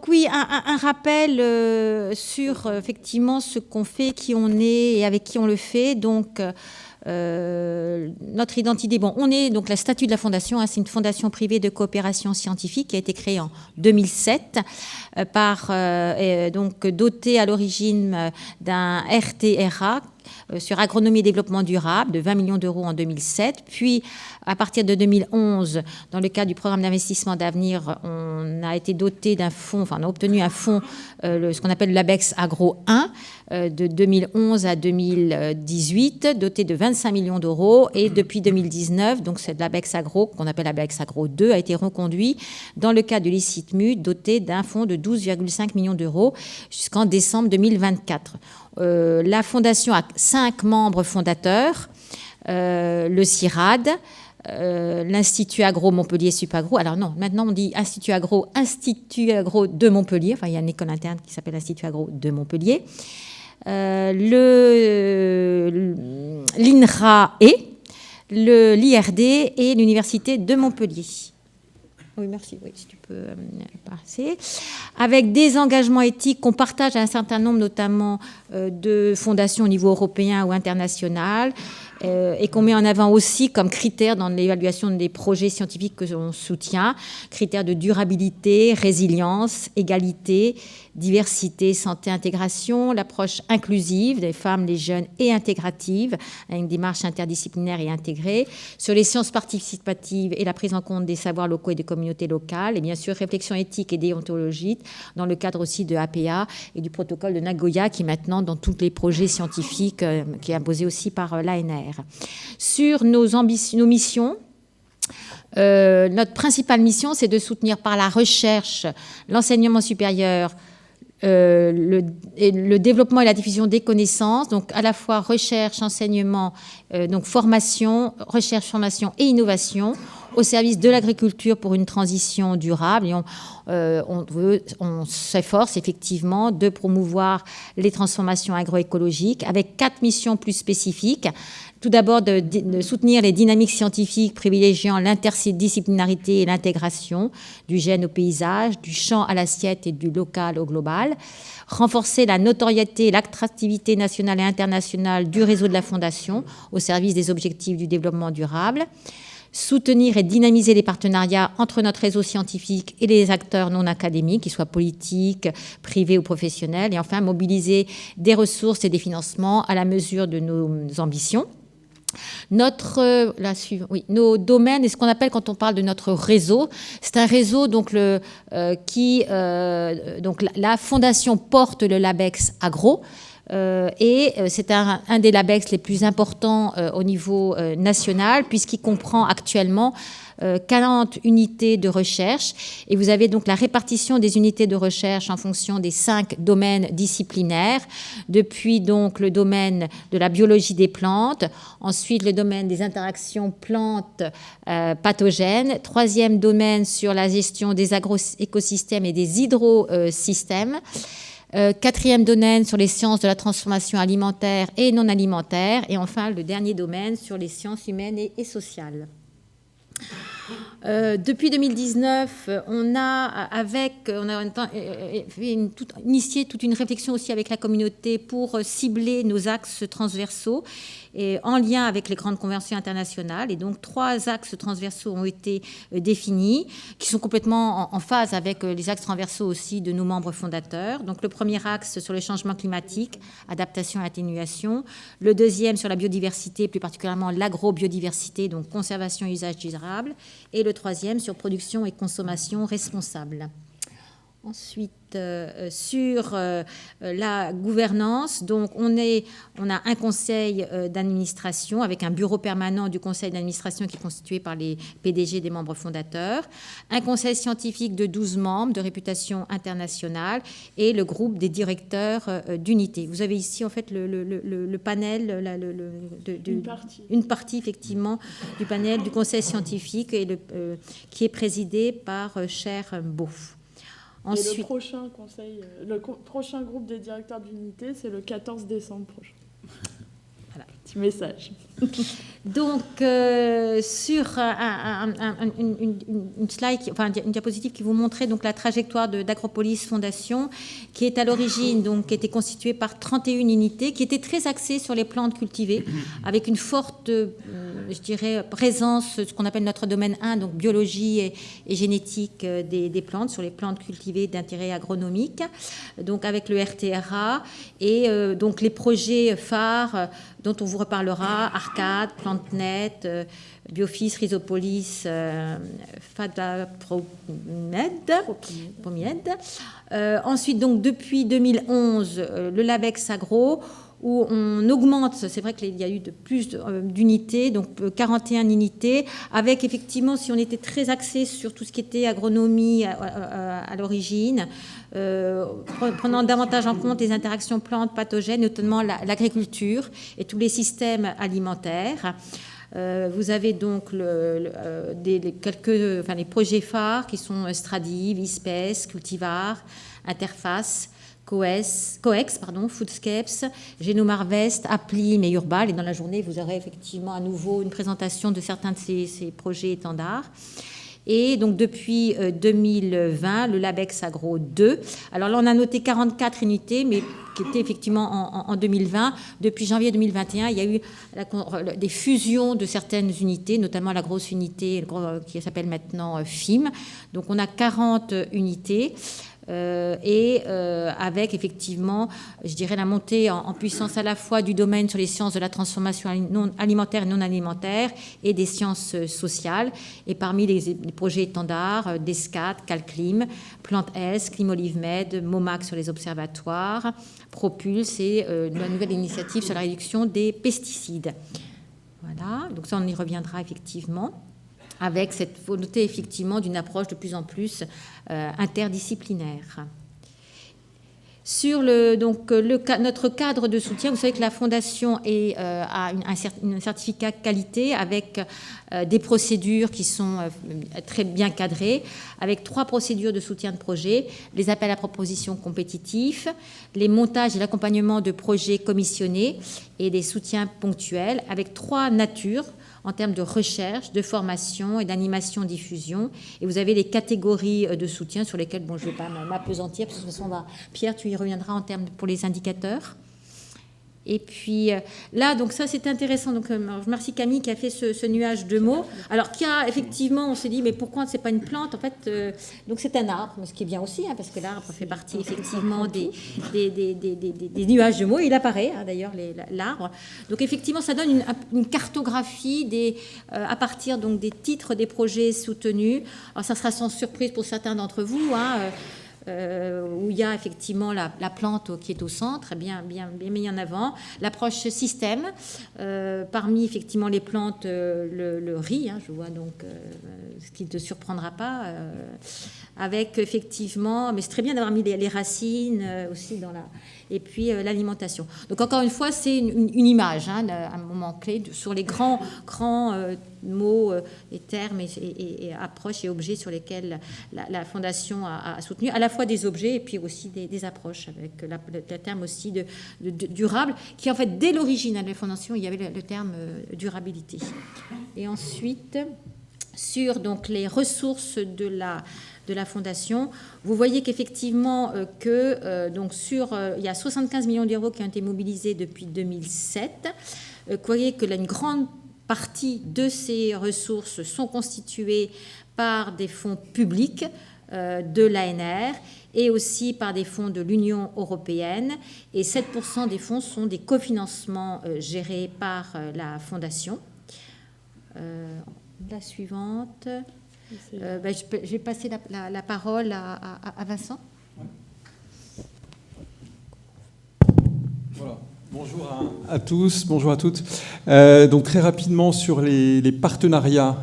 Donc oui, un rappel sur effectivement ce qu'on fait, qui on est et avec qui on le fait. Donc notre identité, bon, on est donc la statut de la fondation, hein, c'est une fondation privée de coopération scientifique qui a été créée en 2007 donc dotée à l'origine d'un RTRA sur agronomie et développement durable de 20 millions d'euros en 2007. Puis, à partir de 2011, dans le cadre du programme d'investissement d'avenir, on a été doté d'un fonds, enfin on a obtenu un fonds, ce qu'on appelle l'ABEX Agro 1, de 2011 à 2018, doté de 25 millions d'euros. Et depuis 2019, donc c'est de l'ABEX Agro, qu'on appelle l'ABEX Agro 2, a été reconduit dans le cadre du LICITMU, doté d'un fonds de 12,5 millions d'euros jusqu'en décembre 2024. La fondation a 5 membres fondateurs, le CIRAD, l'Institut Agro Montpellier Supagro. Alors non, maintenant on dit Institut Agro de Montpellier. Enfin, il y a une école interne qui s'appelle Institut Agro de Montpellier. L'INRA et l'IRD et l'Université de Montpellier. Oui, merci. Oui, si tu peux passer. Avec des engagements éthiques qu'on partage à un certain nombre, notamment de fondations au niveau européen ou international, et qu'on met en avant aussi comme critères dans l'évaluation des projets scientifiques que l'on soutient, critères de durabilité, résilience, égalité, diversité, santé, intégration, l'approche inclusive des femmes, les jeunes et intégrative, avec une démarche interdisciplinaire et intégrée, sur les sciences participatives et la prise en compte des savoirs locaux et des communautés locales, et bien sûr réflexion éthique et déontologique dans le cadre aussi de APA et du protocole de Nagoya qui est maintenant dans tous les projets scientifiques qui est imposé aussi par l'ANR. Sur nos missions, notre principale mission, c'est de soutenir par la recherche, l'enseignement supérieur, le développement et la diffusion des connaissances, donc à la fois recherche, enseignement, donc formation, recherche, formation et innovation au service de l'agriculture pour une transition durable. Et on s'efforce effectivement de promouvoir les transformations agroécologiques avec 4 missions plus spécifiques. Tout d'abord, de soutenir les dynamiques scientifiques privilégiant l'interdisciplinarité et l'intégration du gène au paysage, du champ à l'assiette et du local au global. Renforcer la notoriété et l'attractivité nationale et internationale du réseau de la Fondation au service des objectifs du développement durable. Soutenir et dynamiser les partenariats entre notre réseau scientifique et les acteurs non académiques, qu'ils soient politiques, privés ou professionnels. Et enfin, mobiliser des ressources et des financements à la mesure de nos ambitions. Nos domaines et ce qu'on appelle quand on parle de notre réseau, c'est un réseau donc la fondation porte le LABEX Agro et c'est un des LABEX les plus importants au niveau national puisqu'il comprend actuellement 40 unités de recherche et vous avez donc la répartition des unités de recherche en fonction des 5 domaines disciplinaires, depuis donc le domaine de la biologie des plantes, ensuite le domaine des interactions plantes pathogènes, 3e domaine sur la gestion des agroécosystèmes et des hydrosystèmes, 4e domaine sur les sciences de la transformation alimentaire et non alimentaire, et enfin le dernier domaine sur les sciences humaines et sociales. Depuis 2019, on a initié toute une réflexion aussi avec la communauté pour cibler nos axes transversaux et en lien avec les grandes conventions internationales. Et donc, 3 axes transversaux ont été définis, qui sont complètement en phase avec les axes transversaux aussi de nos membres fondateurs. Donc, le premier axe sur le changement climatique, adaptation et atténuation. Le deuxième sur la biodiversité, plus particulièrement l'agrobiodiversité, donc conservation et usage durable. Et le troisième sur production et consommation responsable. Ensuite, sur la gouvernance, donc on a un conseil d'administration avec un bureau permanent du conseil d'administration qui est constitué par les PDG des membres fondateurs, un conseil scientifique de 12 membres de réputation internationale et le groupe des directeurs d'unité. Vous avez ici en fait le panel, une partie effectivement du panel du conseil scientifique et qui est présidé par Cher Beauf. Ensuite, et le prochain groupe des directeurs d'unité, c'est le 14 décembre prochain. Voilà. Petit message. Donc, sur une slide, une diapositive qui vous montrait donc la trajectoire d'Agropolis Fondation, qui est à l'origine, donc, qui était constituée par 31 unités, qui étaient très axées sur les plantes cultivées, avec une forte, je dirais, présence, ce qu'on appelle notre domaine 1, donc biologie et génétique des plantes, sur les plantes cultivées d'intérêt agronomique, donc avec le RTRA, et donc les projets phares dont on vous reparlera, Arcade, PlanteNet, Biofis, Rhizopolis, Pomied. Ensuite, donc, depuis 2011, le Labex Agro, où on augmente, c'est vrai qu'il y a eu de plus d'unités, donc 41 unités, avec effectivement, si on était très axé sur tout ce qui était agronomie à l'origine, prenant davantage en compte les interactions plantes pathogènes, notamment l'agriculture et tous les systèmes alimentaires. Vous avez donc les projets phares qui sont Stradiv, Ispes, Cultivar, Interface, Coex, Foodscapes, Genome Harvest, Applim et Urbal. Et dans la journée, vous aurez effectivement à nouveau une présentation de certains de ces projets étendards. Et donc depuis 2020, le Labex Agro 2. Alors là, on a noté 44 unités, mais qui étaient effectivement en 2020. Depuis janvier 2021, il y a eu des fusions de certaines unités, notamment la grosse unité qui s'appelle maintenant FIM. Donc on a 40 unités. Avec effectivement, je dirais, la montée en puissance à la fois du domaine sur les sciences de la transformation alimentaire et non alimentaire et des sciences sociales. Et parmi les projets étendards, DESCAT, Calclim, Plante-S, Climolive-Med, MOMAC sur les observatoires, Propulse et la nouvelle initiative sur la réduction des pesticides. Voilà, donc ça on y reviendra effectivement, avec cette volonté effectivement d'une approche de plus en plus interdisciplinaire. Sur notre cadre de soutien, vous savez que la Fondation a un certificat qualité avec des procédures qui sont très bien cadrées, avec 3 procédures de soutien de projet, les appels à propositions compétitifs, les montages et l'accompagnement de projets commissionnés et des soutiens ponctuels, avec 3 natures en termes de recherche, de formation et d'animation-diffusion. Et vous avez les catégories de soutien sur lesquelles, je ne vais pas m'appesantir, parce que de toute façon, Pierre, tu y reviendras en termes pour les indicateurs. Et puis là, donc ça c'est intéressant. Donc je remercie Camille qui a fait ce nuage de mots. Alors qui a effectivement, on s'est dit mais pourquoi c'est pas une plante en fait donc c'est un arbre, ce qui est bien aussi parce que l'arbre fait partie effectivement des nuages de mots. Il apparaît d'ailleurs l'arbre. Donc effectivement ça donne une cartographie à partir donc des titres des projets soutenus. Alors ça sera sans surprise pour certains d'entre vous. Où il y a effectivement la plante qui est au centre, bien mis en avant. L'approche système, parmi effectivement les plantes, le riz, je vois donc, ce qui ne te surprendra pas, avec effectivement, mais c'est très bien d'avoir mis les racines aussi et puis l'alimentation. Donc encore une fois, c'est une image, un moment clé sur les grands mots et termes et approches et objets sur lesquels la Fondation a soutenu, à la fois des objets et puis aussi des approches, avec le terme aussi de durable, qui en fait, dès l'origine de la Fondation, il y avait le terme durabilité. Et ensuite, sur donc, les ressources de la Fondation, vous voyez qu'effectivement, il y a 75 millions d'euros qui ont été mobilisés depuis 2007. Vous voyez que une grande partie de ces ressources sont constituées par des fonds publics de l'ANR et aussi par des fonds de l'Union européenne. Et 7% des fonds sont des cofinancements gérés par la Fondation. La suivante. Je vais passer la parole à Vincent. Voilà. Bonjour à tous, bonjour à toutes. Donc très rapidement sur les partenariats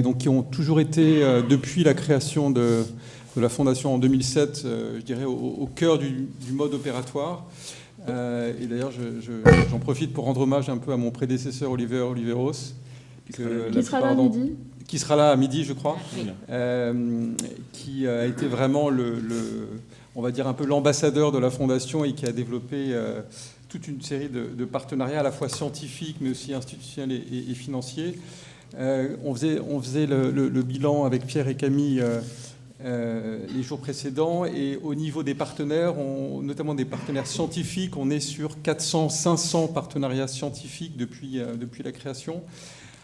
donc, qui ont toujours été, depuis la création de la Fondation en 2007, je dirais au cœur du mode opératoire. Et d'ailleurs, j'en profite pour rendre hommage un peu à mon prédécesseur Oliver Oliveros. Qui sera là à midi. Qui sera là à midi, je crois. Qui a été vraiment on va dire un peu l'ambassadeur de la Fondation et qui a développé toute une série de partenariats à la fois scientifiques mais aussi institutionnels et financiers. On faisait le bilan avec Pierre et Camille les jours précédents, et au niveau des partenaires, notamment des partenaires scientifiques, on est sur 400-500 partenariats scientifiques depuis la création,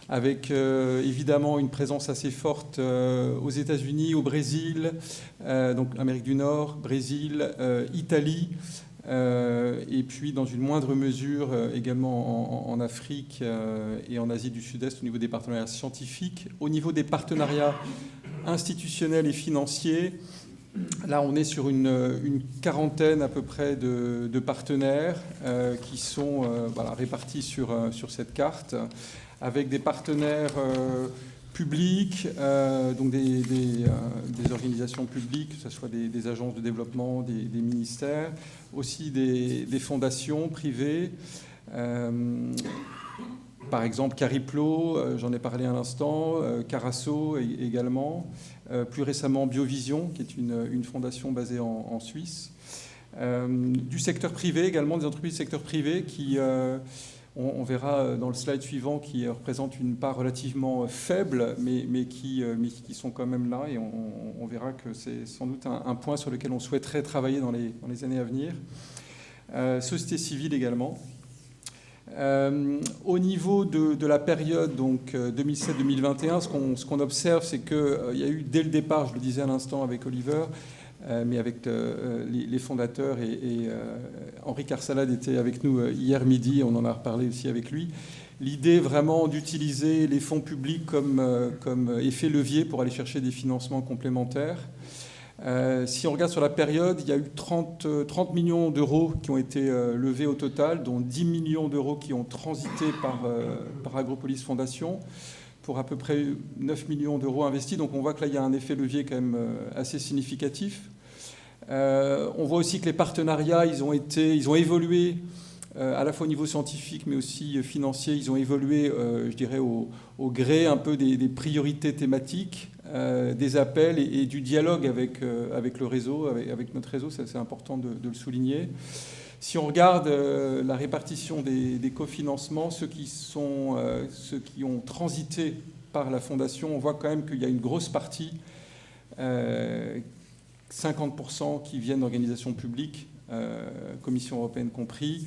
avec évidemment une présence assez forte aux États-Unis, au Brésil, donc Amérique du Nord, Brésil, Italie, et puis dans une moindre mesure également en Afrique et en Asie du Sud-Est au niveau des partenariats scientifiques. Au niveau des partenariats institutionnels et financiers, là on est sur une quarantaine à peu près de partenaires qui sont répartis sur cette carte, avec des partenaires publics, donc des organisations publiques, que ce soit des agences de développement, des ministères, aussi des fondations privées. Par exemple, Cariplo, j'en ai parlé à l'instant, Carasso également, plus récemment Biovision, qui est une fondation basée en Suisse. Du secteur privé également, des entreprises du secteur privé qui, on verra dans le slide suivant, qui représentent une part relativement faible, mais qui sont quand même là, et on verra que c'est sans doute un point sur lequel on souhaiterait travailler dans les années à venir. Société civile également. Au niveau de la période donc 2007-2021, ce qu'on observe, c'est qu'il y a eu dès le départ, je le disais à l'instant avec Oliver, mais avec les fondateurs, et Henri Carsalade était avec nous hier midi, on en a reparlé aussi avec lui, l'idée vraiment d'utiliser les fonds publics comme effet levier pour aller chercher des financements complémentaires. Si on regarde sur la période, il y a eu 30 millions d'euros qui ont été levés au total, dont 10 millions d'euros qui ont transité par Agropolis Fondation, pour à peu près 9 millions d'euros investis. Donc on voit que là, il y a un effet levier quand même assez significatif. On voit aussi que les partenariats, ils ont évolué à la fois au niveau scientifique, mais aussi financier. Ils ont évolué, je dirais, au gré un peu des priorités thématiques, des appels et du dialogue avec le réseau, avec notre réseau. C'est important de le souligner. Si on regarde la répartition des cofinancements, ceux qui ont transité par la Fondation, on voit quand même qu'il y a une grosse partie, 50% qui viennent d'organisations publiques, Commission européenne compris,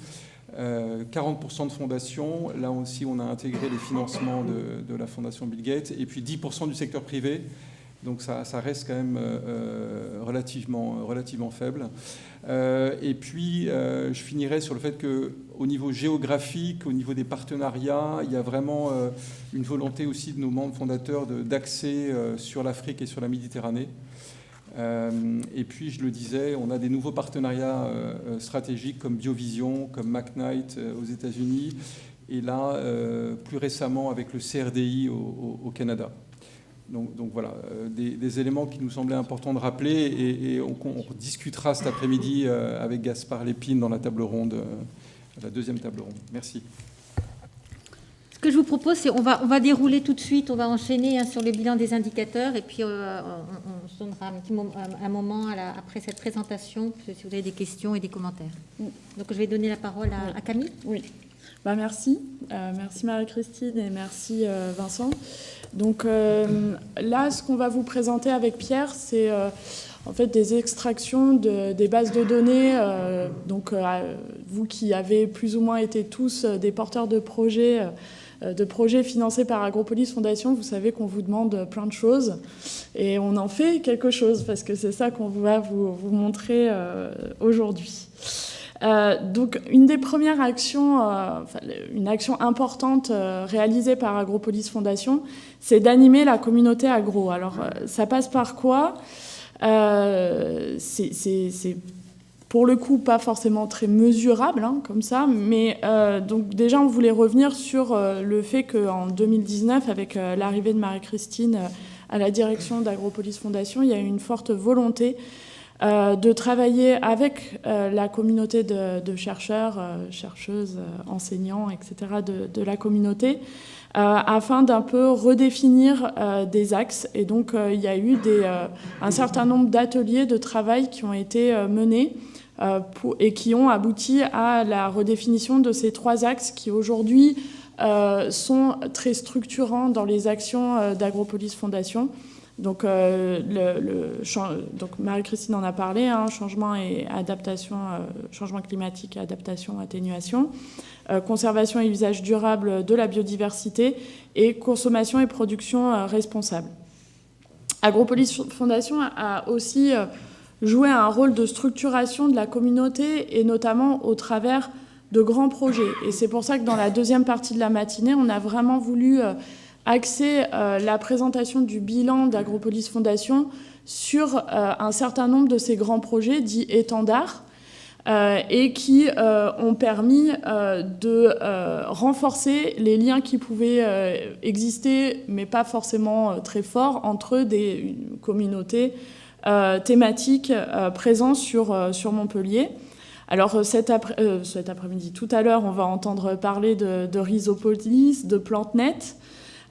40% de fondations. Là aussi, on a intégré les financements de la Fondation Bill Gates, et puis 10% du secteur privé. Donc ça reste quand même relativement faible. Et puis, je finirai sur le fait qu'au niveau géographique, au niveau des partenariats, il y a vraiment une volonté aussi de nos membres fondateurs d'axer sur l'Afrique et sur la Méditerranée. Et puis, je le disais, on a des nouveaux partenariats stratégiques comme Biovision, comme McKnight aux États-Unis, et là, plus récemment avec le CRDI au Canada. Donc voilà, des éléments qui nous semblaient importants de rappeler, et on discutera cet après-midi avec Gaspard Lépine dans la table ronde, la deuxième table ronde. Merci. Ce que je vous propose, c'est on va dérouler tout de suite, on va enchaîner sur le bilan des indicateurs, et puis on se donnera un moment après cette présentation, si vous avez des questions et des commentaires. Donc je vais donner la parole à Camille. Oui. Merci. Merci Marie-Christine et merci Vincent. Donc là, ce qu'on va vous présenter avec Pierre, c'est en fait des extractions des bases de données. Donc vous qui avez plus ou moins été tous des porteurs de projets financés par Agropolis Fondation, vous savez qu'on vous demande plein de choses et on en fait quelque chose parce que c'est ça qu'on va vous montrer aujourd'hui. Donc une des premières actions, une action importante réalisée par Agropolis Fondation, c'est d'animer la communauté agro. Alors ça passe par quoi ? C'est pour le coup pas forcément très mesurable comme ça, mais donc déjà on voulait revenir sur le fait qu'en 2019, avec l'arrivée de Marie-Christine à la direction d'Agropolis Fondation, il y a eu une forte volonté de travailler avec la communauté de chercheurs, chercheuses, enseignants, etc. de la communauté, afin d'un peu redéfinir des axes. Et donc, il y a eu un certain nombre d'ateliers de travail qui ont été menés et qui ont abouti à la redéfinition de ces 3 axes qui aujourd'hui sont très structurants dans les actions d'Agropolis Fondation. Donc, donc Marie-Christine en a parlé, hein, changement et adaptation, changement climatique, adaptation, atténuation, conservation et usage durable de la biodiversité et consommation et production responsable. Agropolis Fondation a aussi joué un rôle de structuration de la communauté et notamment au travers de grands projets. Et c'est pour ça que dans la deuxième partie de la matinée, on a vraiment voulu axer la présentation du bilan d'Agropolis Fondation sur un certain nombre de ces grands projets dits étendards et qui ont permis de renforcer les liens qui pouvaient exister, mais pas forcément très forts, entre des communautés thématiques présentes sur Montpellier. Alors cet après-midi, tout à l'heure, on va entendre parler de Rhizopolis, de PlanteNet,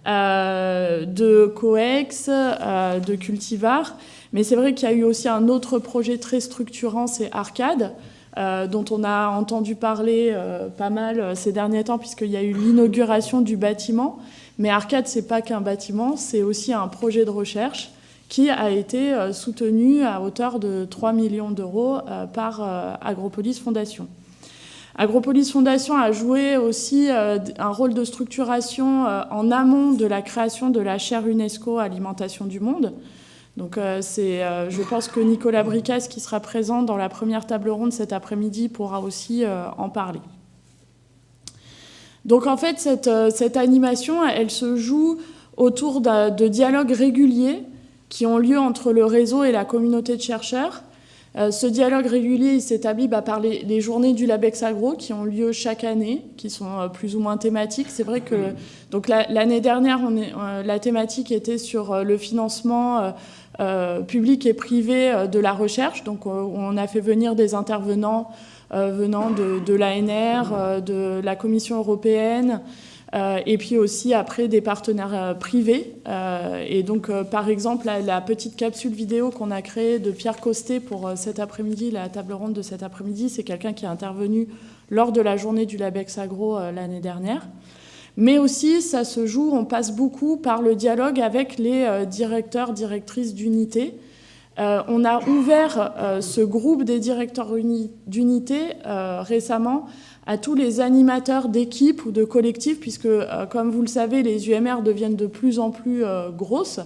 de Coex, de Cultivar. Mais c'est vrai qu'il y a eu aussi un autre projet très structurant, c'est Arcade, dont on a entendu parler pas mal ces derniers temps, puisqu'il y a eu l'inauguration du bâtiment. Mais Arcade, c'est pas qu'un bâtiment, c'est aussi un projet de recherche qui a été soutenu à hauteur de 3 millions d'euros par Agropolis Fondation. Agropolis Fondation a joué aussi un rôle de structuration en amont de la création de la chaire UNESCO Alimentation du Monde. Donc je pense que Nicolas Bricas, qui sera présent dans la première table ronde cet après-midi, pourra aussi en parler. Donc en fait, cette animation, elle se joue autour de dialogues réguliers qui ont lieu entre le réseau et la communauté de chercheurs. Ce dialogue régulier, il s'établit par les journées du Labex Agro qui ont lieu chaque année, qui sont plus ou moins thématiques. C'est vrai que donc l'année dernière, la thématique était sur le financement public et privé de la recherche. Donc on a fait venir des intervenants venant de l'ANR, de la Commission européenne, et puis aussi après des partenaires privés. Et donc par exemple la petite capsule vidéo qu'on a créée de Pierre Costet pour cet après-midi, la table ronde de cet après-midi, c'est quelqu'un qui est intervenu lors de la journée du Labex Agro l'année dernière. Mais aussi ça se joue, on passe beaucoup par le dialogue avec les directeurs, directrices d'unités. On a ouvert ce groupe des directeurs d'unités récemment à tous les animateurs d'équipes ou de collectifs, puisque, comme vous le savez, les UMR deviennent de plus en plus grosses.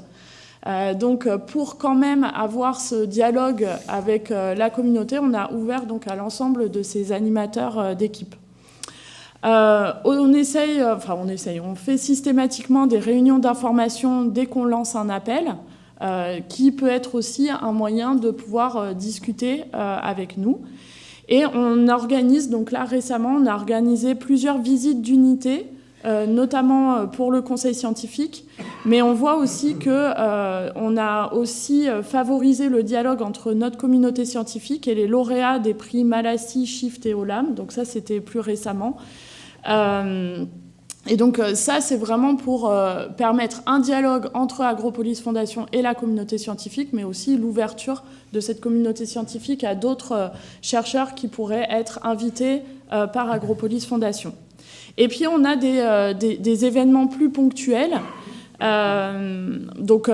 Donc, pour quand même avoir ce dialogue avec la communauté, on a ouvert donc à l'ensemble de ces animateurs d'équipes. On fait systématiquement des réunions d'information dès qu'on lance un appel, qui peut être aussi un moyen de pouvoir discuter avec nous. Et on organise, donc là récemment, on a organisé plusieurs visites d'unités, notamment pour le conseil scientifique, mais on voit aussi qu'on a aussi favorisé le dialogue entre notre communauté scientifique et les lauréats des prix Malassi, Shift et Olam, donc ça c'était plus récemment. Et donc ça, c'est vraiment pour permettre un dialogue entre Agropolis Fondation et la communauté scientifique, mais aussi l'ouverture de cette communauté scientifique à d'autres chercheurs qui pourraient être invités par Agropolis Fondation. Et puis on a des événements plus ponctuels. Donc,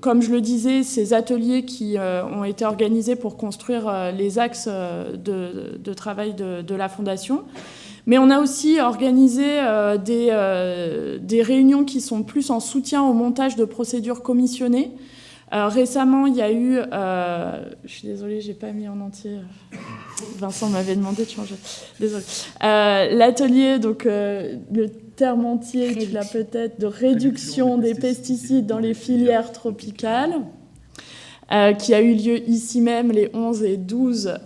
comme je le disais, ces ateliers qui ont été organisés pour construire les axes de travail de la Fondation. Mais on a aussi organisé des réunions qui sont plus en soutien au montage de procédures commissionnées. Récemment, il y a eu... je suis désolée, je n'ai pas mis en entier. Vincent m'avait demandé de changer. Désolée. L'atelier, donc le terme entier, tu l'as peut-être, de réduction des pesticides dans les filières tropicales, qui a eu lieu ici même les 11 et 12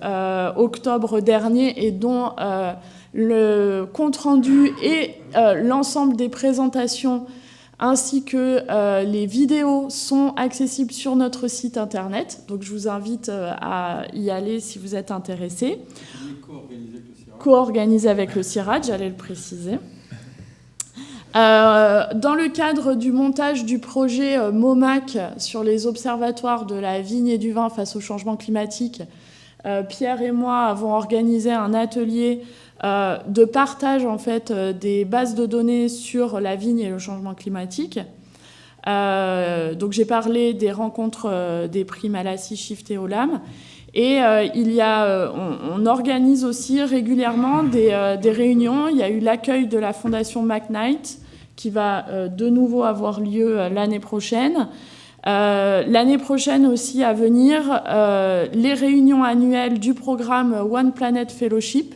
octobre dernier et dont... le compte-rendu et l'ensemble des présentations ainsi que les vidéos sont accessibles sur notre site internet. Donc je vous invite à y aller si vous êtes intéressés. Co-organisé avec le CIRAD, j'allais le préciser. Dans le cadre du montage du projet MOMAC sur les observatoires de la vigne et du vin face au changement climatique, Pierre et moi avons organisé un atelier de partage en fait, des bases de données sur la vigne et le changement climatique. Donc j'ai parlé des rencontres des prix Malassis, Shift et Olam. Et on organise aussi régulièrement des réunions. Il y a eu l'accueil de la fondation McKnight qui va de nouveau avoir lieu l'année prochaine. L'année prochaine aussi à venir, les réunions annuelles du programme One Planet Fellowship,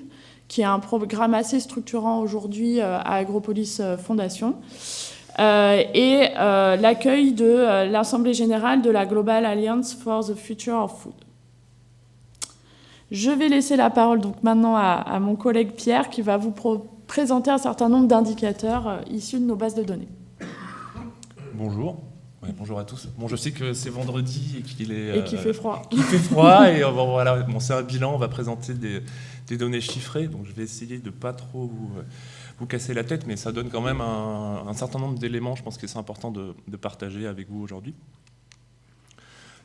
qui est un programme assez structurant aujourd'hui à Agropolis Fondation, et l'accueil de l'Assemblée générale de la Global Alliance for the Future of Food. Je vais laisser la parole donc maintenant à mon collègue Pierre qui va vous présenter un certain nombre d'indicateurs issus de nos bases de données. Bonjour. Ouais, bonjour à tous. Bon, je sais que c'est vendredi et qu'il est... Et qu'il fait froid. Qu'il fait froid et voilà, bon, c'est un bilan, on va présenter des données chiffrées, donc je vais essayer de ne pas trop vous casser la tête, mais ça donne quand même un certain nombre d'éléments, je pense que c'est important de partager avec vous aujourd'hui.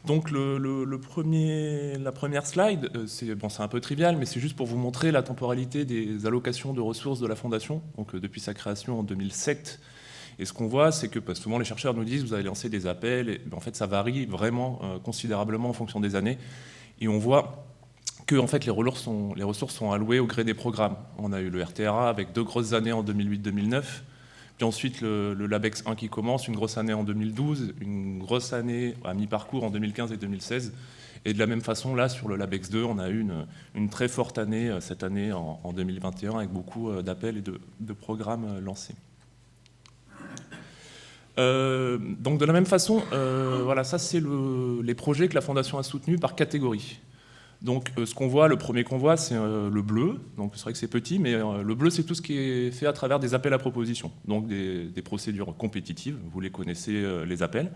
Donc la première slide, c'est un peu trivial, mais c'est juste pour vous montrer la temporalité des allocations de ressources de la Fondation, donc depuis sa création en 2007. Et ce qu'on voit, c'est que souvent les chercheurs nous disent vous avez lancé des appels, et en fait ça varie vraiment considérablement en fonction des années. Et on voit que en fait, les ressources sont allouées au gré des programmes. On a eu le RTRA avec 2 grosses années en 2008-2009, puis ensuite le LabEx 1 qui commence, une grosse année en 2012, une grosse année à mi-parcours en 2015 et 2016. Et de la même façon, là, sur le LabEx 2, on a eu une très forte année cette année en 2021 avec beaucoup d'appels et de programmes lancés. Donc de la même façon, voilà, ça c'est les projets que la Fondation a soutenus par catégorie. Donc ce qu'on voit, le premier qu'on voit, c'est le bleu. Donc c'est vrai que c'est petit, mais le bleu, c'est tout ce qui est fait à travers des appels à propositions, donc des procédures compétitives. Vous les connaissez, les appels.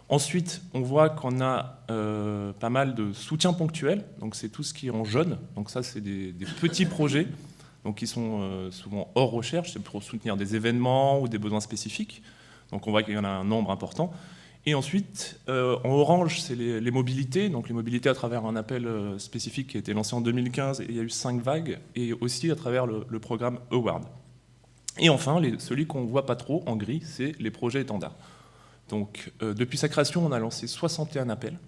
Ensuite, on voit qu'on a pas mal de soutien ponctuel. Donc c'est tout ce qui est en jaune. Donc ça, c'est des petits projets, donc qui sont souvent hors recherche. C'est pour soutenir des événements ou des besoins spécifiques. Donc on voit qu'il y en a un nombre important. Et ensuite, en orange, c'est les mobilités. Donc les mobilités à travers un appel spécifique qui a été lancé en 2015 et il y a eu 5 vagues. Et aussi à travers le programme Award. Et enfin, celui qu'on ne voit pas trop en gris, c'est les projets étendards. Donc depuis sa création, on a lancé 61 appels.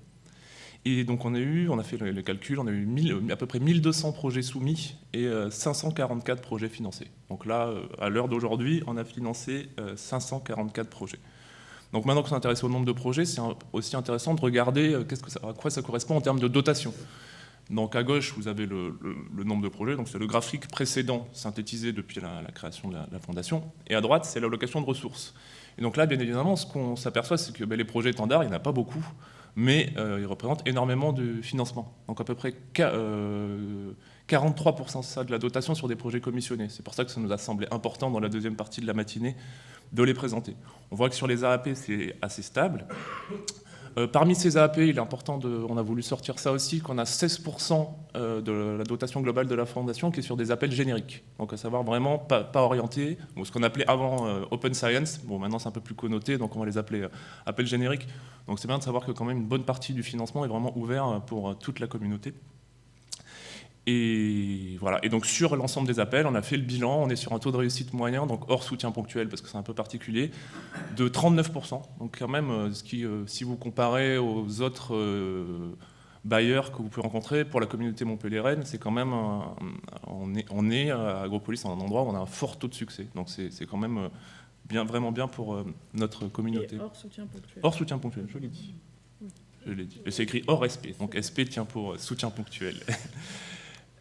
Et donc on a fait le calcul, on a eu à peu près 1200 projets soumis et 544 projets financés. Donc là, à l'heure d'aujourd'hui, on a financé 544 projets. Donc maintenant qu'on s'intéresse au nombre de projets, c'est aussi intéressant de regarder à quoi ça correspond en termes de dotation. Donc à gauche, vous avez le nombre de projets, donc c'est le graphique précédent synthétisé depuis la création de la Fondation. Et à droite, c'est l'allocation de ressources. Et donc là, bien évidemment, ce qu'on s'aperçoit, c'est que les projets étendards, il n'y en a pas beaucoup, mais ils représentent énormément de financement. Donc à peu près 43% de la dotation sur des projets commissionnés. C'est pour ça que ça nous a semblé important dans la deuxième partie de la matinée de les présenter. On voit que sur les AAP, c'est assez stable. Parmi ces AAP, il est important, on a voulu sortir ça aussi, qu'on a 16% de la dotation globale de la Fondation qui est sur des appels génériques. Donc à savoir vraiment pas orientés, ce qu'on appelait avant Open Science. Bon, maintenant c'est un peu plus connoté, donc on va les appeler appels génériques. Donc c'est bien de savoir que quand même une bonne partie du financement est vraiment ouvert pour toute la communauté. Et voilà. Et donc sur l'ensemble des appels, on a fait le bilan, on est sur un taux de réussite moyen, donc hors soutien ponctuel parce que c'est un peu particulier, de 39%. Donc quand même, si vous comparez aux autres bailleurs que vous pouvez rencontrer pour la communauté montpelliéraine, c'est quand même on est à Agropolis en un endroit où on a un fort taux de succès. Donc c'est quand même vraiment bien pour notre communauté. Et hors soutien ponctuel. Hors soutien ponctuel, je l'ai dit. Je l'ai dit. Et c'est écrit hors SP. Donc SP tient pour soutien ponctuel.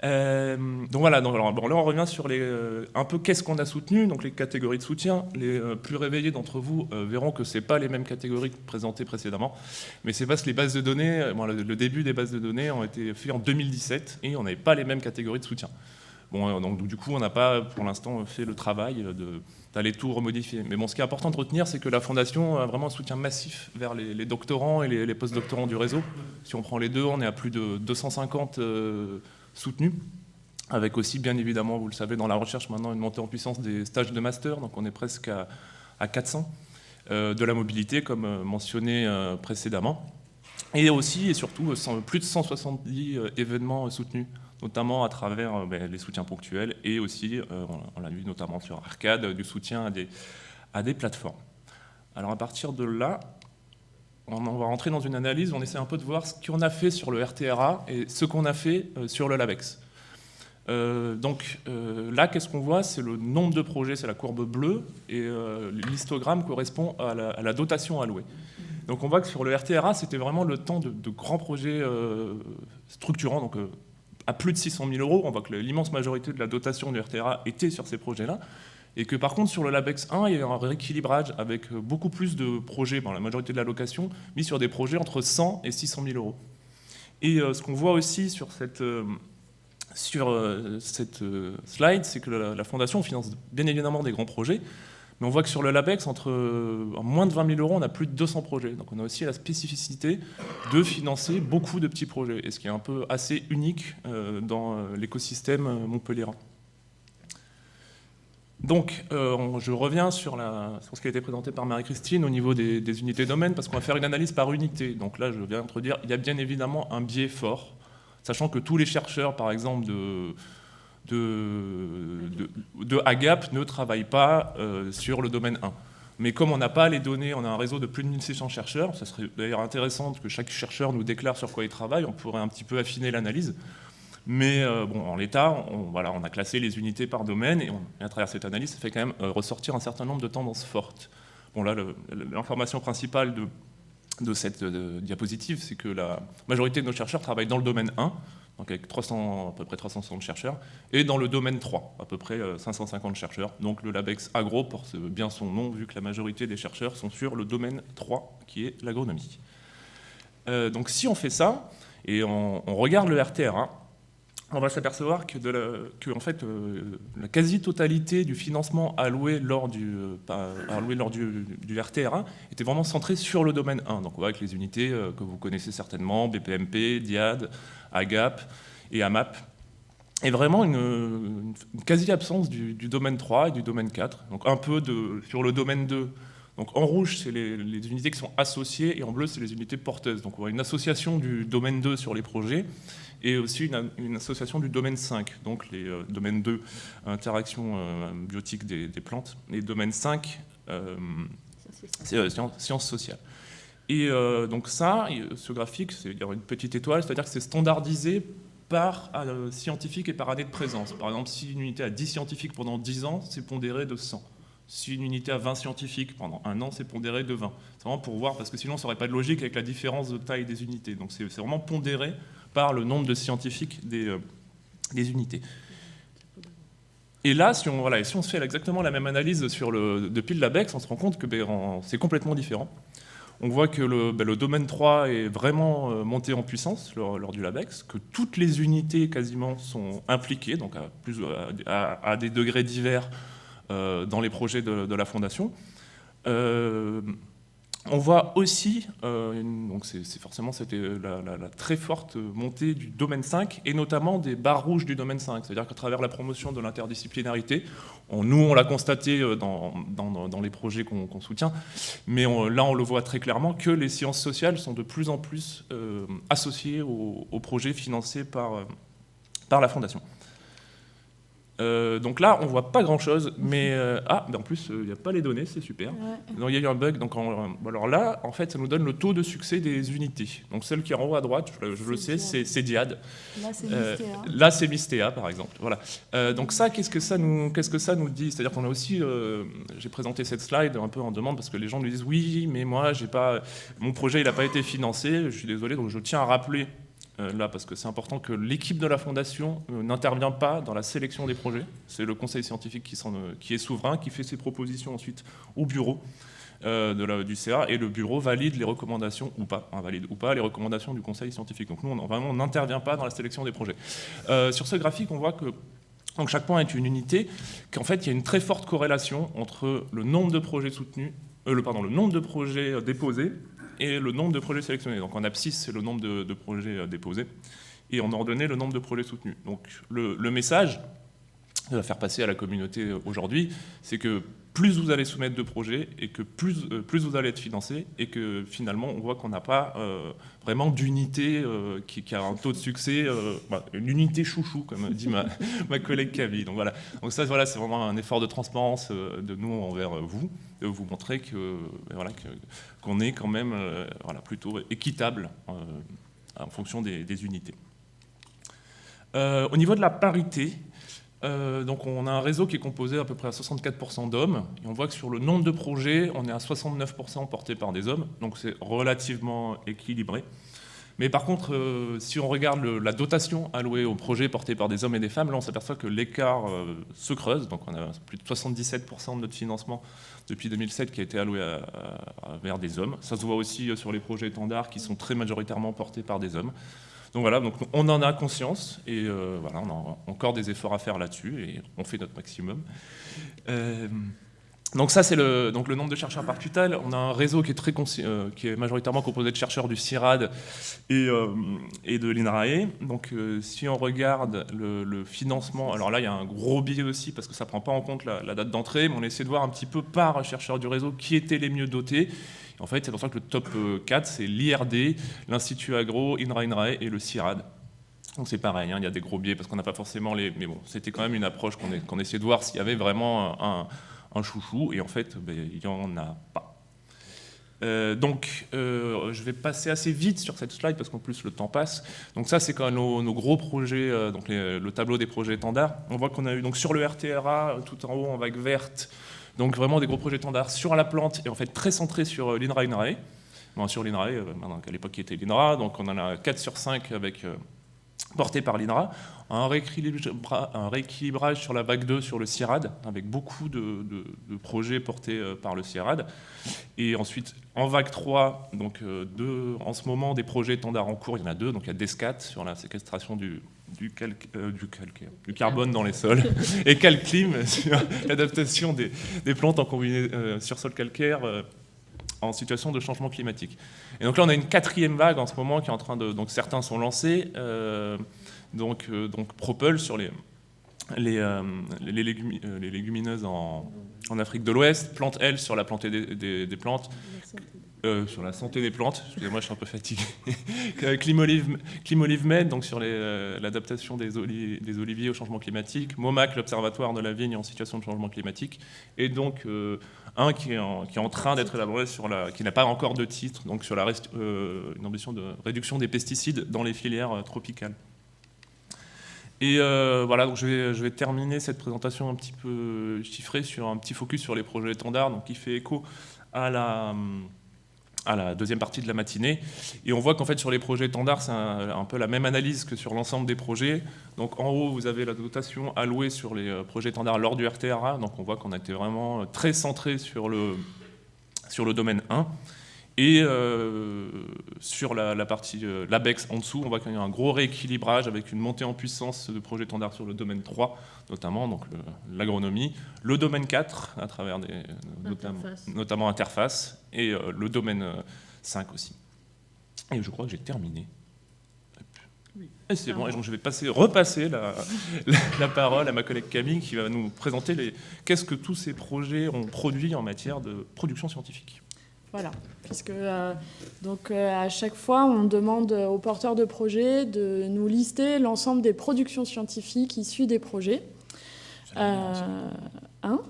Donc voilà, là on revient sur un peu qu'est-ce qu'on a soutenu, donc les catégories de soutien. Les plus réveillés d'entre vous verront que ce n'est pas les mêmes catégories présentées précédemment, mais c'est parce que les bases de données, le début des bases de données ont été faits en 2017 et on n'avait pas les mêmes catégories de soutien. Bon, donc du coup on n'a pas pour l'instant fait le travail d'aller tout remodifier. Mais bon, ce qui est important de retenir, c'est que la Fondation a vraiment un soutien massif vers les doctorants et les post-doctorants du réseau. Si on prend les deux, on est à plus de 250 soutenus, avec aussi, bien évidemment, vous le savez, dans la recherche maintenant, une montée en puissance des stages de master, donc on est presque à 400, de la mobilité, comme mentionné précédemment. Et aussi et surtout plus de 170 événements soutenus, notamment à travers les soutiens ponctuels et aussi, on l'a vu notamment sur Arcade, du soutien à des plateformes. Alors à partir de là, on va rentrer dans une analyse, on essaie un peu de voir ce qu'on a fait sur le RTRA et ce qu'on a fait sur le LabEx. Là, qu'est-ce qu'on voit? C'est le nombre de projets, c'est la courbe bleue, et l'histogramme correspond à la dotation allouée. Donc on voit que sur le RTRA, c'était vraiment le temps de grands projets structurants, donc à plus de 600 000 €. On voit que l'immense majorité de la dotation du RTRA était sur ces projets-là. Et que par contre, sur le LabEx 1, il y a eu un rééquilibrage avec beaucoup plus de projets, la majorité de l'allocation, mis sur des projets entre 100 et 600 000 €. Et ce qu'on voit aussi sur cette slide, c'est que la Fondation finance bien évidemment des grands projets, mais on voit que sur le LabEx, en moins de 20 000 €, on a plus de 200 projets. Donc on a aussi la spécificité de financer beaucoup de petits projets, et ce qui est un peu assez unique dans l'écosystème montpelliérain. Donc je reviens sur ce qui a été présenté par Marie-Christine au niveau des unités domaines, parce qu'on va faire une analyse par unité. Donc là, je viens d'introduire, il y a bien évidemment un biais fort, sachant que tous les chercheurs, par exemple, de AGAP ne travaillent pas sur le domaine 1. Mais comme on n'a pas les données, on a un réseau de plus de 1600 chercheurs, ça serait d'ailleurs intéressant que chaque chercheur nous déclare sur quoi il travaille, on pourrait un petit peu affiner l'analyse. Mais en l'état, on a classé les unités par domaine, et à travers cette analyse, ça fait quand même ressortir un certain nombre de tendances fortes. Bon, là, l'information principale de cette diapositive, c'est que la majorité de nos chercheurs travaillent dans le domaine 1, donc avec à peu près 360 chercheurs, et dans le domaine 3, à peu près 550 chercheurs. Donc le LabEx Agro porte bien son nom, vu que la majorité des chercheurs sont sur le domaine 3, qui est l'agronomie. Donc si on fait ça, et on regarde le RTRA, on va s'apercevoir que la quasi-totalité du financement alloué lors du RTRA était vraiment centré sur le domaine 1. Donc on voit avec les unités que vous connaissez certainement, BPMP, DIAD, AGAP et AMAP, et vraiment une quasi-absence du domaine 3 et du domaine 4, donc un peu sur le domaine 2. Donc en rouge, c'est les unités qui sont associées, et en bleu, c'est les unités porteuses. Donc on voit une association du domaine 2 sur les projets, et aussi une association du domaine 5, donc les domaines 2, interaction biotique des plantes, et domaine 5, sciences sociales. Et donc ça, ce graphique, il y a une petite étoile, c'est-à-dire que c'est standardisé par scientifique et par année de présence. Par exemple, si une unité a 10 scientifiques pendant 10 ans, c'est pondéré de 100. Si une unité a 20 scientifiques pendant un an, c'est pondéré de 20. C'est vraiment pour voir, parce que sinon, ça n'aurait pas de logique avec la différence de taille des unités. Donc c'est vraiment pondéré par le nombre de scientifiques des unités. Et là, si on se fait exactement la même analyse depuis le LabEx, on se rend compte que c'est complètement différent. On voit que le domaine 3 est vraiment monté en puissance lors du LabEx, que toutes les unités quasiment sont impliquées, donc à des degrés divers dans les projets de la Fondation. On voit aussi, donc c'était la très forte montée du domaine 5, et notamment des barres rouges du domaine 5. C'est-à-dire qu'à travers la promotion de l'interdisciplinarité, on l'a constaté dans les projets qu'on soutient, mais là on le voit très clairement que les sciences sociales sont de plus en plus associées aux projets financés par la Fondation. Donc là, on voit pas grand-chose, mais en plus, il n'y a pas les données, c'est super. Ouais. Donc il y a eu un bug. Donc alors là, en fait, ça nous donne le taux de succès des unités. Donc celle qui est en haut à droite, je le sais, c'est DIAD. Là, c'est Mistéa. Là, c'est Mistéa, par exemple. Voilà. Donc ça, qu'est-ce que ça nous dit? C'est-à-dire qu'on a aussi, j'ai présenté cette slide un peu en demande parce que les gens nous disent oui, mais moi, mon projet, il n'a pas été financé. Je suis désolé, donc je tiens à rappeler. Là, parce que c'est important que l'équipe de la Fondation n'intervient pas dans la sélection des projets. C'est le conseil scientifique qui est souverain, qui fait ses propositions ensuite au bureau du CA, et le bureau valide les recommandations ou pas, invalide ou pas les recommandations du conseil scientifique. Donc nous, on n'intervient pas dans la sélection des projets. Sur ce graphique, on voit que donc, chaque point est une unité, qu'en fait, il y a une très forte corrélation entre le nombre de projets soutenus, le nombre de projets déposés, et le nombre de projets sélectionnés. Donc en abscisse, c'est le nombre de projets déposés, et en ordonnée, le nombre de projets soutenus. Donc le message à faire passer à la communauté aujourd'hui, c'est que plus vous allez soumettre de projets et que plus vous allez être financé et que finalement on voit qu'on n'a pas vraiment d'unité qui a un taux de succès, une unité chouchou comme dit ma collègue Camille. Donc voilà, c'est vraiment un effort de transparence de nous envers vous, de vous montrer qu'on est quand même plutôt équitable en fonction des unités. Au niveau de la parité, donc on a un réseau qui est composé à peu près à 64% d'hommes, et on voit que sur le nombre de projets, on est à 69% portés par des hommes, donc c'est relativement équilibré. Mais par contre, si on regarde la dotation allouée aux projets portés par des hommes et des femmes, là on s'aperçoit que l'écart se creuse, donc on a plus de 77% de notre financement depuis 2007 qui a été alloué vers des hommes. Ça se voit aussi sur les projets étendards qui sont très majoritairement portés par des hommes. Donc voilà, donc on en a conscience et on a encore des efforts à faire là-dessus et on fait notre maximum. Donc ça c'est le nombre de chercheurs par tutelle. On a un réseau qui est majoritairement composé de chercheurs du CIRAD et de l'INRAE. Donc si on regarde le financement, alors là il y a un gros biais aussi parce que ça ne prend pas en compte la date d'entrée, mais on essaie de voir un petit peu par chercheurs du réseau qui étaient les mieux dotés. En fait, c'est pour ça que le top 4, c'est l'IRD, l'Institut Agro, INRAE et le CIRAD. Donc c'est pareil, il y a des gros biais parce qu'on n'a pas forcément les... Mais bon, c'était quand même une approche qu'on essayait de voir s'il y avait vraiment un chouchou, et en fait, il n'y en a pas. Je vais passer assez vite sur cette slide parce qu'en plus le temps passe. Donc ça, c'est quand même nos gros projets, le tableau des projets étendards. On voit qu'on a eu donc sur le RTRA, tout en haut en vague verte, donc vraiment des gros projets étendards sur la plante et en fait très centrés sur l'INRA-INRAE. Bon, sur l'INRAE, à l'époque qui était l'INRA, donc on en a 4 sur 5 portés par l'INRA. Un rééquilibrage sur la vague 2 sur le CIRAD, avec beaucoup de projets portés par le CIRAD. Et ensuite, en vague 3, donc en ce moment, des projets étendards en cours, il y en a 2. Donc il y a DESCAT sur la séquestration du carbone dans les sols, et CalClim sur l'adaptation des plantes en combiné sur sol calcaire en situation de changement climatique. Et donc là, on a une 4e vague en ce moment qui est en train de... Donc certains sont lancés, donc Propel sur les légumineuses en Afrique de l'Ouest, Plante L sur la planté des plantes, sur la santé des plantes, excusez-moi, je suis un peu fatigué, Climolive Med, donc sur l'adaptation des oliviers au changement climatique, MOMAC, l'Observatoire de la vigne en situation de changement climatique, et donc un qui est en train d'être élaboré qui n'a pas encore de titre, donc sur une ambition de réduction des pesticides dans les filières tropicales. Et voilà, donc je vais terminer cette présentation un petit peu chiffrée sur un petit focus sur les projets étendards, donc qui fait écho à la deuxième partie de la matinée. Et on voit qu'en fait, sur les projets étendards, c'est un peu la même analyse que sur l'ensemble des projets. Donc en haut, vous avez la dotation allouée sur les projets étendards lors du RTRA. Donc on voit qu'on a été vraiment très centré sur le domaine 1. Et sur la partie l'ABEX en dessous, on voit qu'il y a un gros rééquilibrage avec une montée en puissance de projets étendards sur le domaine 3, notamment donc l'agronomie, le domaine 4, à travers notamment interface, et le domaine 5 aussi. Et je crois que j'ai terminé. Et c'est bon, et donc je vais repasser la parole à ma collègue Camille qui va nous présenter qu'est-ce que tous ces projets ont produit en matière de production scientifique. Voilà, puisque à chaque fois, on demande aux porteurs de projets de nous lister l'ensemble des productions scientifiques issues des projets. À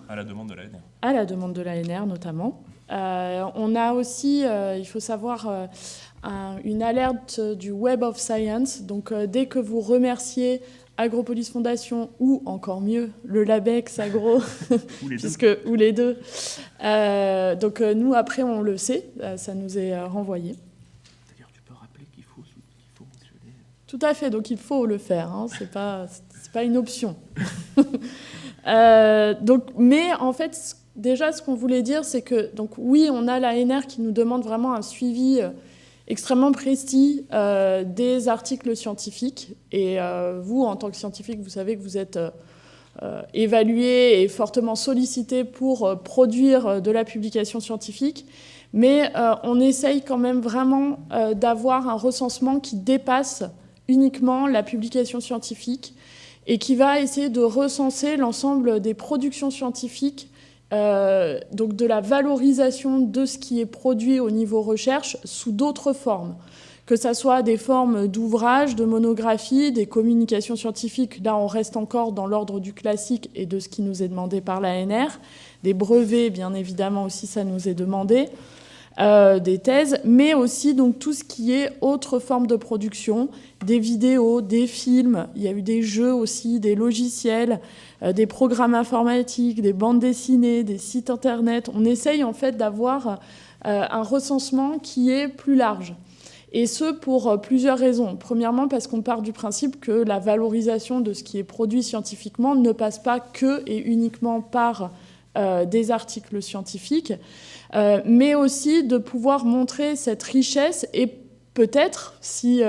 la demande de l'ANR. À la demande de l'ANR, notamment. On a aussi, il faut savoir, une alerte du Web of Science. Donc, dès que vous remerciez Agropolis Fondation ou, encore mieux, le Labex Agro, ou les deux. Donc nous, après, on le sait, ça nous est renvoyé. D'ailleurs, tu peux rappeler qu'il faut mentionner... Tout à fait, donc il faut le faire, hein, c'est pas une option. Mais en fait, déjà, ce qu'on voulait dire, c'est que, donc, oui, on a l'ANR qui nous demande vraiment un suivi extrêmement précis des articles scientifiques. Et vous, en tant que scientifique, vous savez que vous êtes évalué et fortement sollicité pour produire de la publication scientifique. Mais on essaye quand même vraiment d'avoir un recensement qui dépasse uniquement la publication scientifique et qui va essayer de recenser l'ensemble des productions scientifiques donc de la valorisation de ce qui est produit au niveau recherche sous d'autres formes, que ce soit des formes d'ouvrages, de monographies, des communications scientifiques. Là, on reste encore dans l'ordre du classique et de ce qui nous est demandé par l'ANR, des brevets, bien évidemment aussi, ça nous est demandé, des thèses, mais aussi donc, tout ce qui est autre forme de production, des vidéos, des films, il y a eu des jeux aussi, des logiciels, des programmes informatiques, des bandes dessinées, des sites internet. On essaye en fait d'avoir un recensement qui est plus large. Et ce, pour plusieurs raisons. Premièrement, parce qu'on part du principe que la valorisation de ce qui est produit scientifiquement ne passe pas que et uniquement par des articles scientifiques, mais aussi de pouvoir montrer cette richesse et peut-être, si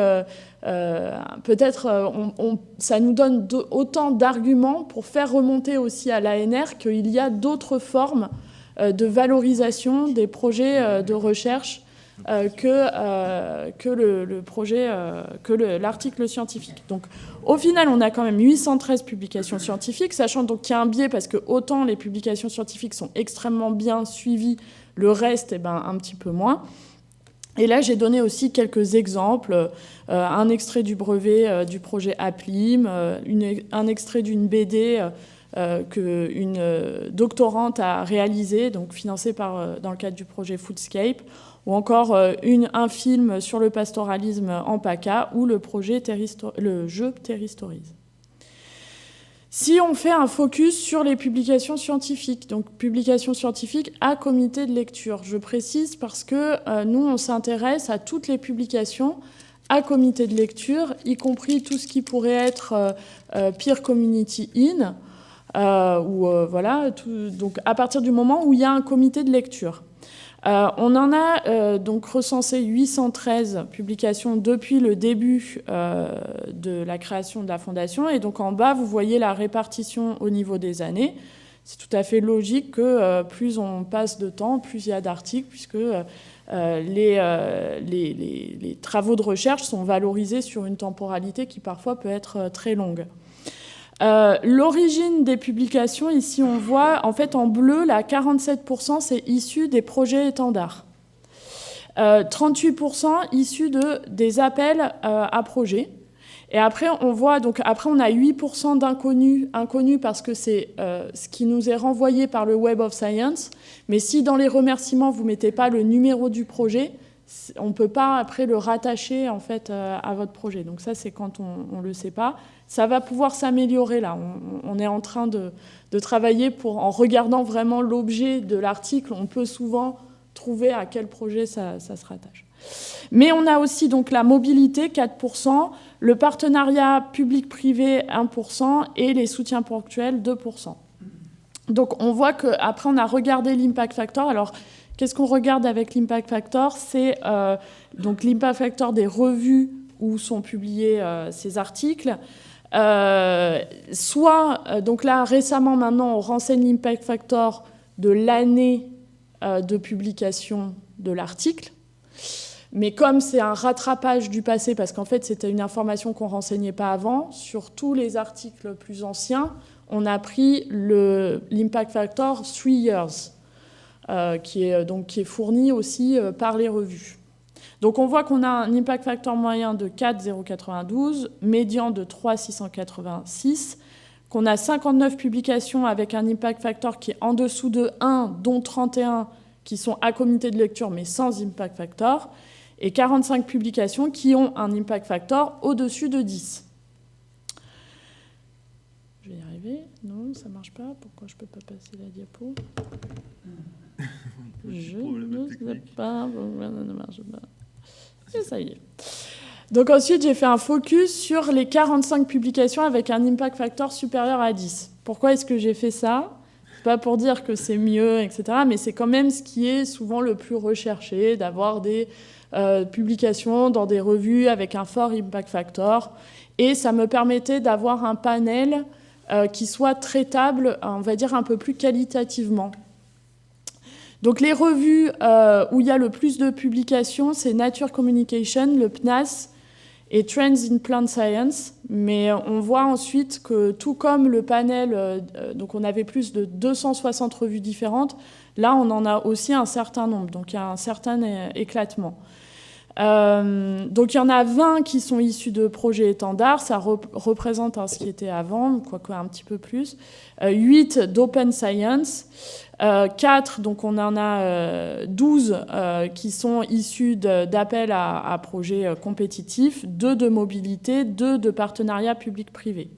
ça nous donne autant d'arguments pour faire remonter aussi à l'ANR qu'il y a d'autres formes de valorisation des projets de recherche que le projet, que l'article scientifique. Donc, au final, on a quand même 813 publications scientifiques, sachant donc qu'il y a un biais parce que autant les publications scientifiques sont extrêmement bien suivies, le reste, un petit peu moins. Et là, j'ai donné aussi quelques exemples, un extrait du brevet du projet APLIM, un extrait d'une BD qu'une doctorante a réalisée, donc financée dans le cadre du projet Foodscape, ou encore un film sur le pastoralisme en PACA ou le jeu Terristories. Si on fait un focus sur les publications scientifiques, donc publications scientifiques à comité de lecture, je précise parce que nous, on s'intéresse à toutes les publications à comité de lecture, y compris tout ce qui pourrait être peer community in, voilà, donc à partir du moment où il y a un comité de lecture. On en a donc recensé 813 publications depuis le début de la création de la Fondation. Et donc en bas, vous voyez la répartition au niveau des années. C'est tout à fait logique que plus on passe de temps, plus il y a d'articles, puisque les travaux de recherche sont valorisés sur une temporalité qui parfois peut être très longue. L'origine des publications, ici on voit, en fait en bleu, là, 47% c'est issu des projets étendards. 38% issus des appels à projets. Et après, on voit, donc après on a 8% d'inconnus, inconnus parce que c'est ce qui nous est renvoyé par le Web of Science. Mais si dans les remerciements, vous ne mettez pas le numéro du projet, on ne peut pas après le rattacher en fait, à votre projet. Donc ça, c'est quand on ne le sait pas. Ça va pouvoir s'améliorer là. On est en train de travailler en regardant vraiment l'objet de l'article, on peut souvent trouver à quel projet ça se rattache. Mais on a aussi donc la mobilité, 4%, le partenariat public-privé, 1%, et les soutiens ponctuels, 2%. Donc on voit qu'après, on a regardé l'impact factor. Alors, qu'est-ce qu'on regarde avec l'impact factor ? C'est donc l'impact factor des revues où sont publiés ces articles. Donc là, récemment, maintenant, on renseigne l'impact factor de l'année de publication de l'article. Mais comme c'est un rattrapage du passé, parce qu'en fait, c'était une information qu'on ne renseignait pas avant, sur tous les articles plus anciens, on a pris l'impact factor 3 years, qui est fourni aussi par les revues. Donc on voit qu'on a un impact factor moyen de 4,092, médian de 3,686, qu'on a 59 publications avec un impact factor qui est en dessous de 1, dont 31 qui sont à comité de lecture mais sans impact factor, et 45 publications qui ont un impact factor au-dessus de 10. Je vais y arriver. Non, ça ne marche pas. Pourquoi je ne peux pas passer la diapo ? Je ne sais pas. Ça ne marche pas. Et ça y est. Donc ensuite, j'ai fait un focus sur les 45 publications avec un impact factor supérieur à 10. Pourquoi est-ce que j'ai fait ça ? Pas pour dire que c'est mieux, etc., mais c'est quand même ce qui est souvent le plus recherché, d'avoir des publications dans des revues avec un fort impact factor. Et ça me permettait d'avoir un panel qui soit traitable, on va dire, un peu plus qualitativement. Donc les revues où il y a le plus de publications, c'est Nature Communication, le PNAS et Trends in Plant Science. Mais on voit ensuite que tout comme le panel, donc on avait plus de 260 revues différentes, là on en a aussi un certain nombre, donc il y a un certain éclatement. Donc il y en a 20 qui sont issus de projets étendards, ça représente ce qui était avant, quoique un petit peu plus. 8 d'Open Science, 4, donc on en a 12 qui sont issus d'appels à projets compétitifs, 2 de mobilité, 2 de partenariat public-privé.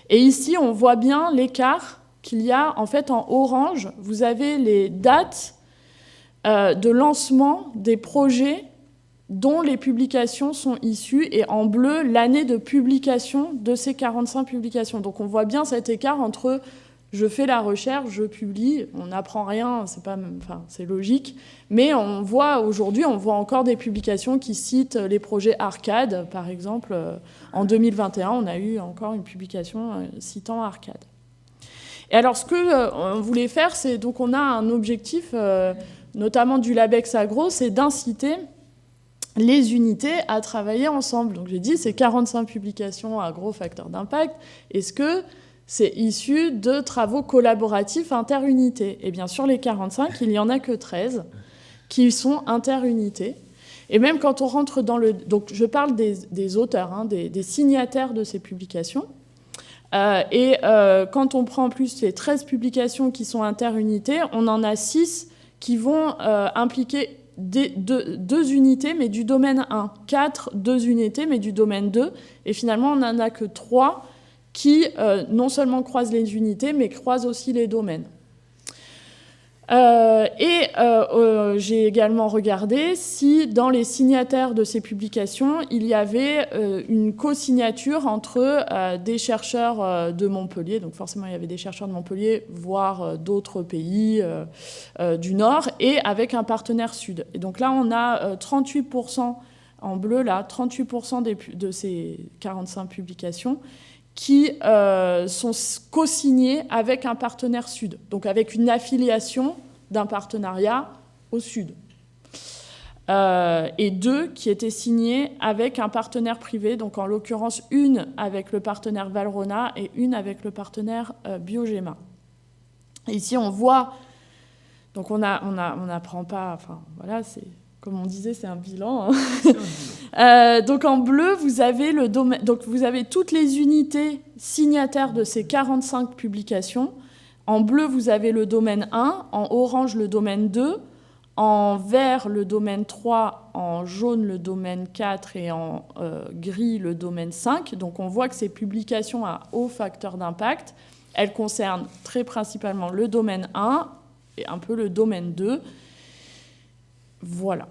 Et ici, on voit bien l'écart qu'il y a. En fait, en orange, vous avez les dates de lancement des projets dont les publications sont issues, et en bleu, l'année de publication de ces 45 publications. Donc on voit bien cet écart entre je fais la recherche, je publie, on n'apprend rien, c'est logique, mais on voit aujourd'hui, on voit encore des publications qui citent les projets Arcade, par exemple. En 2021, on a eu encore une publication citant Arcade. Et alors ce qu'on voulait faire, c'est donc on a un objectif, notamment du Labex Agro, c'est d'inciter les unités à travailler ensemble. Donc j'ai dit, c'est 45 publications à gros facteurs d'impact. Est-ce que c'est issu de travaux collaboratifs interunités? Et bien sûr, les 45, il n'y en a que 13 qui sont interunités. Et même quand on rentre dans le... Donc je parle des auteurs, des signataires de ces publications. Quand on prend en plus les 13 publications qui sont interunités, on en a 6 qui vont impliquer deux unités, mais du domaine 1. 4, 2 unités, mais du domaine 2. Et finalement, on n'en a que 3 qui non seulement croisent les unités, mais croisent aussi les domaines. J'ai également regardé si dans les signataires de ces publications, il y avait une co-signature entre des chercheurs de Montpellier, donc forcément il y avait des chercheurs de Montpellier, voire d'autres pays du Nord, et avec un partenaire Sud. Et donc là, on a 38%, en bleu, là, 38% de ces 45 publications qui sont co-signés avec un partenaire Sud, donc avec une affiliation d'un partenariat au Sud. Et 2 qui étaient signés avec un partenaire privé, donc en l'occurrence une avec le partenaire Valrhona et une avec le partenaire Biogema. Et ici, on voit, donc on n'apprend pas, enfin voilà, c'est... Comme on disait, c'est un bilan. Donc en bleu, vous avez le domaine. Donc vous avez toutes les unités signataires de ces 45 publications. En bleu, vous avez le domaine 1, en orange, le domaine 2, en vert, le domaine 3, en jaune, le domaine 4 et en gris, le domaine 5. Donc on voit que ces publications à haut facteur d'impact, elles concernent très principalement le domaine 1 et un peu le domaine 2. Voilà.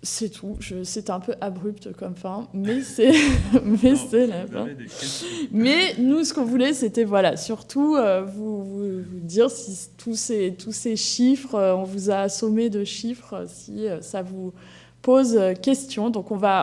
C'est tout. C'est un peu abrupt comme fin, mais c'est la fin. Mais nous, ce qu'on voulait, c'était voilà, surtout vous dire si tous ces chiffres, on vous a assommé de chiffres, si ça vous pose question. Donc on va